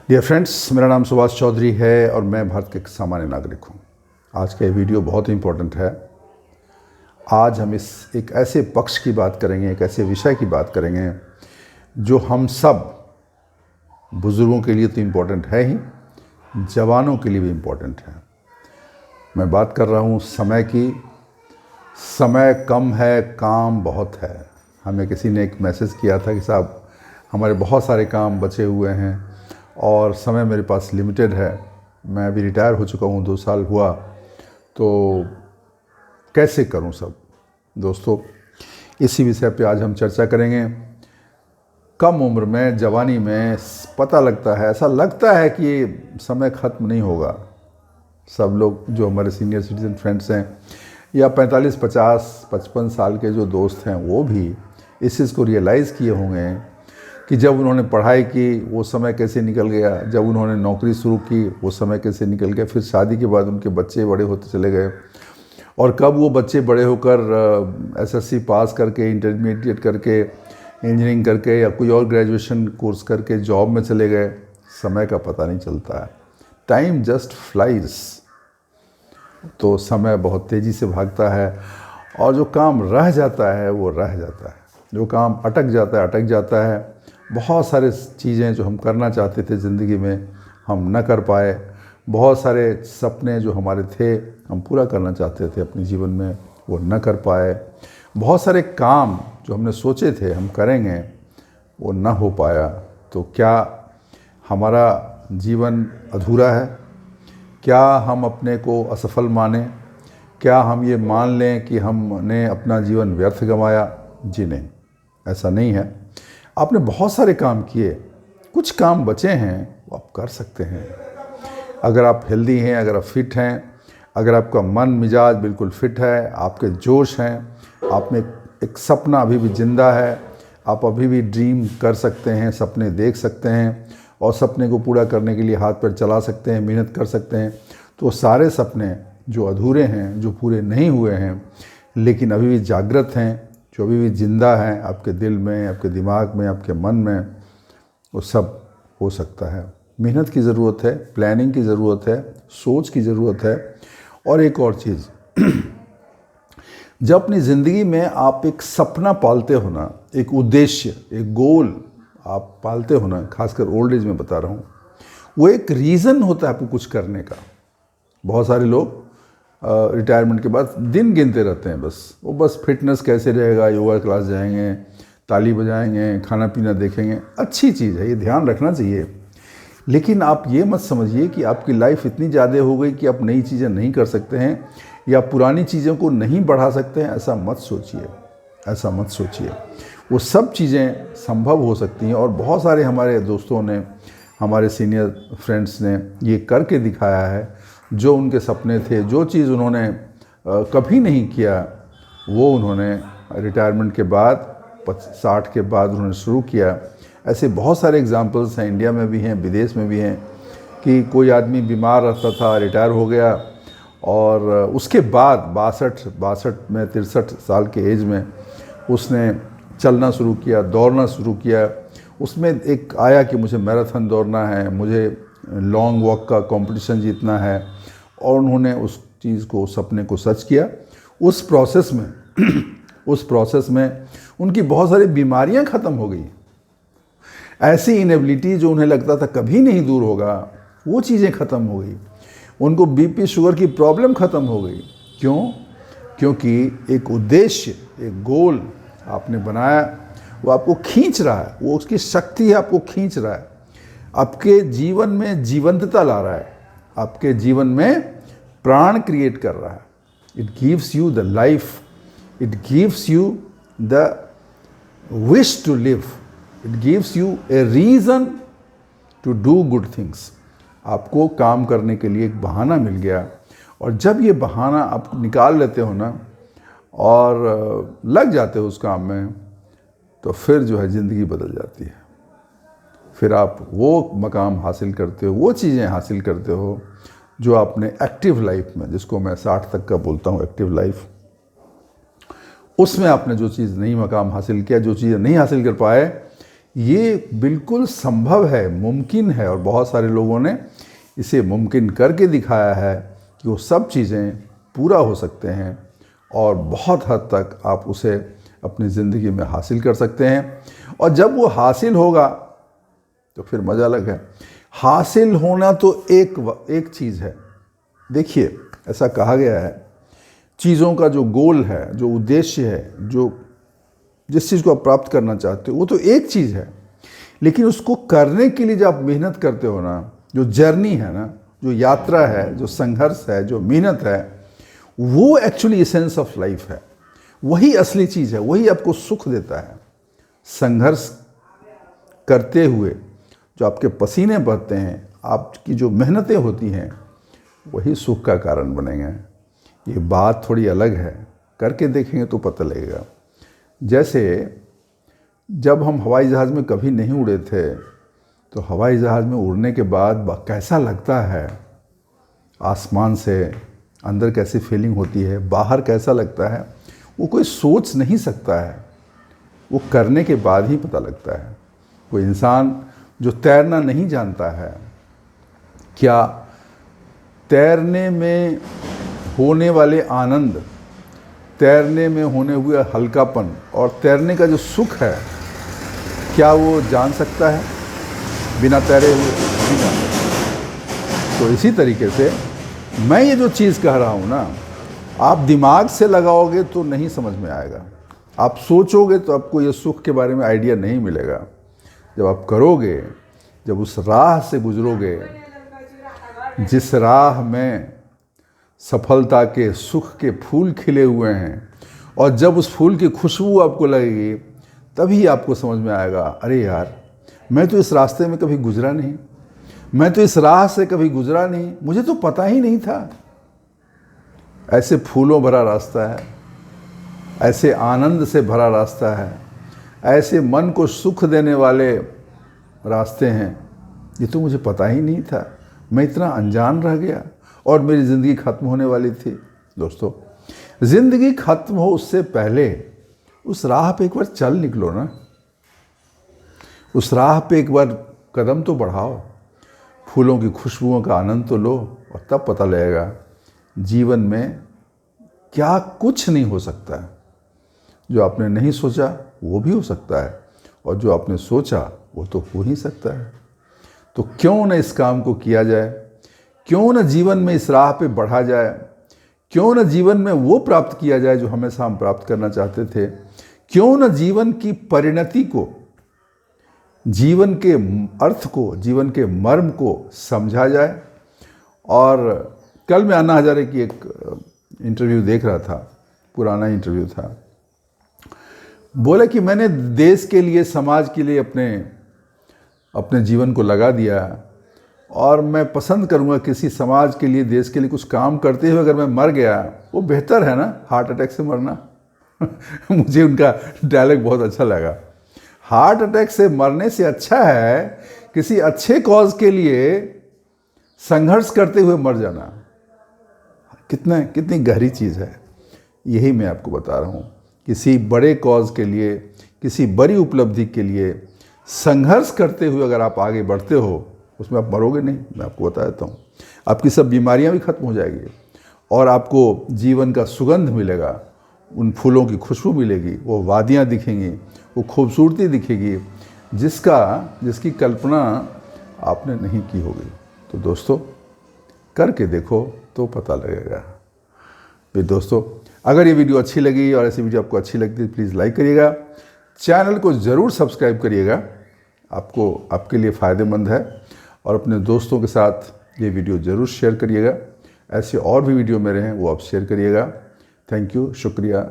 Dear friends, मेरा नाम सुभाष चौधरी है और मैं भारत के एक सामान्य नागरिक हूँ। आज का ये वीडियो बहुत ही इम्पोर्टेंट है। आज हम एक ऐसे पक्ष की बात करेंगे, एक ऐसे विषय की बात करेंगे जो हम सब बुज़ुर्गों के लिए तो इम्पोर्टेंट है ही, जवानों के लिए भी इम्पोर्टेंट है। मैं बात कर रहा हूँ समय की। समय कम है, काम बहुत है। हमें किसी ने एक मैसेज किया था कि साहब हमारे बहुत सारे काम बचे हुए हैं और समय मेरे पास लिमिटेड है। मैं अभी रिटायर हो चुका हूँ, 2 साल हुआ, तो कैसे करूँ सब। दोस्तों, इसी विषय पे आज हम चर्चा करेंगे। कम उम्र में, जवानी में पता लगता है, ऐसा लगता है कि ये समय ख़त्म नहीं होगा। सब लोग जो हमारे सीनियर सिटीजन फ्रेंड्स हैं या 45, 50, 55 साल के जो दोस्त हैं, वो भी इस चीज़ को रियलाइज़ किए होंगे कि जब उन्होंने पढ़ाई की वो समय कैसे निकल गया, जब उन्होंने नौकरी शुरू की वो समय कैसे निकल गया, फिर शादी के बाद उनके बच्चे बड़े होते चले गए और कब वो बच्चे बड़े होकर एसएससी पास करके, इंटरमीडिएट करके, इंजीनियरिंग करके या कोई और ग्रेजुएशन कोर्स करके जॉब में चले गए, समय का पता नहीं चलता है। Time just flies. तो समय बहुत तेज़ी से भागता है और जो काम रह जाता है वो रह जाता है, जो काम अटक जाता है अटक जाता है। बहुत सारे चीज़ें जो हम करना चाहते थे ज़िंदगी में हम न कर पाए, बहुत सारे सपने जो हमारे थे हम पूरा करना चाहते थे अपने जीवन में, वो न कर पाए। बहुत सारे काम जो हमने सोचे थे हम करेंगे वो न हो पाया। तो क्या हमारा जीवन अधूरा है? क्या हम अपने को असफल माने? क्या हम ये मान लें कि हमने अपना जीवन व्यर्थ गंवाया? जी नहीं, ऐसा नहीं है। आपने बहुत सारे काम किए, कुछ काम बचे हैं वो आप कर सकते हैं। अगर आप हेल्दी हैं, अगर आप फिट हैं, अगर आपका मन मिजाज बिल्कुल फिट है, आपके जोश हैं, आप में एक सपना अभी भी ज़िंदा है, आप अभी भी ड्रीम कर सकते हैं, सपने देख सकते हैं और सपने को पूरा करने के लिए हाथ पैर चला सकते हैं, मेहनत कर सकते हैं। तो सारे सपने जो अधूरे हैं, जो पूरे नहीं हुए हैं लेकिन अभी भी जागृत हैं, जो अभी भी ज़िंदा हैं आपके दिल में, आपके दिमाग में, आपके मन में, वो सब हो सकता है। मेहनत की ज़रूरत है, प्लानिंग की ज़रूरत है, सोच की ज़रूरत है। और एक और चीज़, जब अपनी ज़िंदगी में आप एक सपना पालते हो ना, एक उद्देश्य, एक गोल आप पालते हो ना, खासकर ओल्ड एज में बता रहा हूँ, वो एक रीज़न होता है आपको कुछ करने का। बहुत सारे लोग रिटायरमेंट के बाद दिन गिनते रहते हैं, वो बस फिटनेस कैसे रहेगा, योगा क्लास जाएंगे, ताली बजाएंगे, खाना पीना देखेंगे। अच्छी चीज़ है, ये ध्यान रखना चाहिए, लेकिन आप ये मत समझिए कि आपकी लाइफ इतनी ज़्यादा हो गई कि आप नई चीज़ें नहीं कर सकते हैं या पुरानी चीज़ों को नहीं बढ़ा सकते हैं। ऐसा मत सोचिए, ऐसा मत सोचिए। वो सब चीज़ें संभव हो सकती हैं और बहुत सारे हमारे दोस्तों ने, हमारे सीनियर फ्रेंड्स ने ये करके दिखाया है। जो उनके सपने थे, जो चीज़ उन्होंने कभी नहीं किया, वो उन्होंने रिटायरमेंट के बाद 60 के बाद उन्होंने शुरू किया। ऐसे बहुत सारे एग्जांपल्स हैं, इंडिया में भी हैं, विदेश में भी हैं, कि कोई आदमी बीमार रहता था, रिटायर हो गया और उसके बाद 62 में 63 साल के एज में उसने चलना शुरू किया, दौड़ना शुरू किया। उसमें एक आया कि मुझे मैराथन दौड़ना है, मुझे लॉन्ग वॉक का कंपटीशन जीतना है, और उन्होंने उस चीज़ को, सपने को सच किया। उस प्रोसेस में उनकी बहुत सारी बीमारियां ख़त्म हो गई। ऐसी इनेबिलिटी जो उन्हें लगता था कभी नहीं दूर होगा, वो चीज़ें ख़त्म हो गई। उनको बीपी शुगर की प्रॉब्लम ख़त्म हो गई। क्यों? क्योंकि एक उद्देश्य, एक गोल आपने बनाया, वो आपको खींच रहा है, वो उसकी शक्ति है, आपको खींच रहा है, आपके जीवन में जीवंतता ला रहा है, आपके जीवन में प्राण क्रिएट कर रहा है। It gives you the life, it gives you the wish to live, it gives you a reason to do good things. आपको काम करने के लिए एक बहाना मिल गया, और जब ये बहाना आप निकाल लेते हो ना और लग जाते हो उस काम में, तो फिर जो है ज़िंदगी बदल जाती है। फिर आप वो मकाम हासिल करते हो, वो चीज़ें हासिल करते हो जो आपने एक्टिव लाइफ में, जिसको मैं 60 तक का बोलता हूँ एक्टिव लाइफ, उसमें आपने जो चीज़ नहीं मकाम हासिल किया, जो चीज़ें नहीं हासिल कर पाए, ये बिल्कुल संभव है, मुमकिन है, और बहुत सारे लोगों ने इसे मुमकिन करके दिखाया है कि वो सब चीज़ें पूरा हो सकते हैं और बहुत हद तक आप उसे अपनी ज़िंदगी में हासिल कर सकते हैं। और जब वो हासिल होगा तो फिर मज़ा अलग है। हासिल होना तो एक चीज़ है। देखिए, ऐसा कहा गया है, चीज़ों का जो गोल है, जो उद्देश्य है, जो जिस चीज़ को आप प्राप्त करना चाहते हो, वो तो एक चीज़ है, लेकिन उसको करने के लिए जब आप मेहनत करते हो ना, जो जर्नी है ना, जो यात्रा है, जो संघर्ष है, जो मेहनत है, वो एक्चुअली एसेंस ऑफ लाइफ है। वही असली चीज़ है, वही आपको सुख देता है। संघर्ष करते हुए जो आपके पसीने बहते हैं, आपकी जो मेहनतें होती हैं, वही सुख का कारण बनेंगे। ये बात थोड़ी अलग है, करके देखेंगे तो पता लगेगा। जैसे जब हम हवाई जहाज़ में कभी नहीं उड़े थे, तो हवाई जहाज़ में उड़ने के बाद कैसा लगता है, आसमान से अंदर कैसी फीलिंग होती है, बाहर कैसा लगता है, वो कोई सोच नहीं सकता है, वो करने के बाद ही पता लगता है। कोई इंसान जो तैरना नहीं जानता है, क्या तैरने में होने वाले आनंद, तैरने में होने हुए हल्कापन और तैरने का जो सुख है, क्या वो जान सकता है बिना तैरे हुए? नहीं जान सकता। तो इसी तरीके से मैं ये जो चीज़ कह रहा हूँ ना, आप दिमाग से लगाओगे तो नहीं समझ में आएगा, आप सोचोगे तो आपको ये सुख के बारे में आइडिया नहीं मिलेगा। जब आप करोगे, जब उस राह से गुजरोगे, जिस राह में सफलता के, सुख के फूल खिले हुए हैं, और जब उस फूल की खुशबू आपको लगेगी, तभी आपको समझ में आएगा, अरे यार, मैं तो इस रास्ते में कभी गुजरा नहीं, मैं तो इस राह से कभी गुजरा नहीं, मुझे तो पता ही नहीं था। ऐसे फूलों भरा रास्ता है, ऐसे आनंद से भरा रास्ता है, ऐसे मन को सुख देने वाले रास्ते हैं, ये तो मुझे पता ही नहीं था। मैं इतना अनजान रह गया और मेरी ज़िंदगी ख़त्म होने वाली थी। दोस्तों, ज़िंदगी ख़त्म हो उससे पहले उस राह पे एक बार चल निकलो ना, उस राह पे एक बार कदम तो बढ़ाओ, फूलों की खुशबुओं का आनंद तो लो, और तब पता लगेगा जीवन में क्या कुछ नहीं हो सकता है। जो आपने नहीं सोचा वो भी हो सकता है, और जो आपने सोचा वो तो हो ही सकता है। तो क्यों न इस काम को किया जाए, क्यों न जीवन में इस राह पे बढ़ा जाए, क्यों न जीवन में वो प्राप्त किया जाए जो हमेशा हम प्राप्त करना चाहते थे, क्यों न जीवन की परिणति को, जीवन के अर्थ को, जीवन के मर्म को समझा जाए। और कल मैं अन्ना हजारे की एक इंटरव्यू देख रहा था, पुराना इंटरव्यू था। बोले कि मैंने देश के लिए, समाज के लिए अपने जीवन को लगा दिया, और मैं पसंद करूंगा किसी समाज के लिए, देश के लिए कुछ काम करते हुए अगर मैं मर गया, वो बेहतर है ना हार्ट अटैक से मरना। मुझे उनका डायलॉग बहुत अच्छा लगा। हार्ट अटैक से मरने से अच्छा है किसी अच्छे कॉज के लिए संघर्ष करते हुए मर जाना। कितनी गहरी चीज़ है। यही मैं आपको बता रहा हूँ, किसी बड़े कॉज के लिए, किसी बड़ी उपलब्धि के लिए संघर्ष करते हुए अगर आप आगे बढ़ते हो, उसमें आप मरोगे नहीं। मैं आपको बता देता हूँ, आपकी सब बीमारियाँ भी खत्म हो जाएगी, और आपको जीवन का सुगंध मिलेगा, उन फूलों की खुशबू मिलेगी, वो वादियाँ दिखेंगी, वो खूबसूरती दिखेगी जिसकी कल्पना आपने नहीं की होगी। तो दोस्तों, करके देखो तो पता लगेगा। फिर दोस्तों, अगर ये वीडियो अच्छी लगी और ऐसी वीडियो आपको अच्छी लगती है, प्लीज़ लाइक करिएगा, चैनल को ज़रूर सब्सक्राइब करिएगा, आपके लिए फ़ायदेमंद है, और अपने दोस्तों के साथ ये वीडियो ज़रूर शेयर करिएगा। ऐसे और भी वीडियो मेरे हैं, वो आप शेयर करिएगा। थैंक यू, शुक्रिया।